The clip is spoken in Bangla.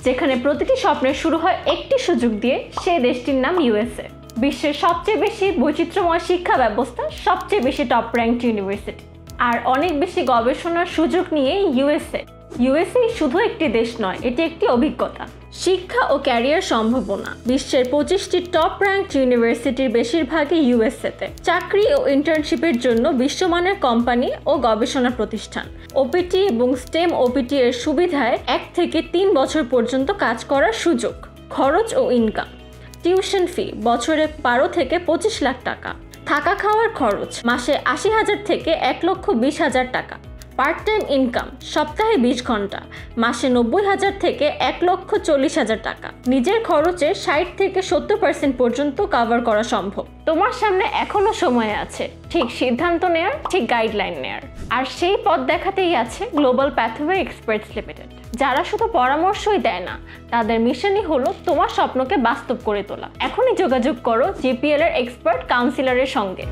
যেখানে প্রতিটি স্বপ্নের শুরু হয় একটি সুযোগ দিয়ে, সেই দেশটির নাম ইউএসএ। বিশ্বের সবচেয়ে বেশি বৈচিত্র্যময় শিক্ষা ব্যবস্থা, সবচেয়ে বেশি টপ র্যাঙ্কড ইউনিভার্সিটি, আর অনেক বেশি গবেষণার সুযোগ নিয়ে ইউএসএ শুধু একটি দেশ নয়, এটি একটি অভিজ্ঞতা। শিক্ষা ও ক্যারিয়ার সম্ভাবনা। বিশ্বের 25টি টপ র্যাঙ্কড ইউনিভার্সিটির বেশিরভাগই ইউএসএতে। চাকরি ও ইন্টার্নশিপের জন্য বিশ্বমানের কোম্পানি ও গবেষণা প্রতিষ্ঠান। ওপিটি এবং স্টেম ওপিটি এর সুবিধায় 1 থেকে 3 বছর পর্যন্ত কাজ করার সুযোগ। খরচ ও ইনকাম। টিউশন ফি বছরে 12 থেকে 25 লাখ টাকা। থাকা খাওয়ার খরচ মাসে 80,000 থেকে 1,20,000 টাকা। পার্ট টাইম ইনকাম সপ্তাহে 20 ঘন্টা, মাসে 90,000 থেকে 1,40,000 টাকা। নিজের খরচে 60 থেকে 70% পর্যন্ত কভার করা সম্ভব। তোমার সামনে এখনো সময় আছে ঠিক সিদ্ধান্ত নেয়ার, ঠিক গাইডলাইন নেয়ার। আর সেই পথ দেখাতেই আছে গ্লোবাল প্যাথওয়ে এক্সপার্টস লিমিটেড, যারা শুধু পরামর্শই দেয় না, তাদের মিশনই হলো তোমার স্বপ্নকে বাস্তব করে তোলা। এখনই যোগাযোগ করো জিপিএল এর এক্সপার্ট কাউন্সিলরের সঙ্গে।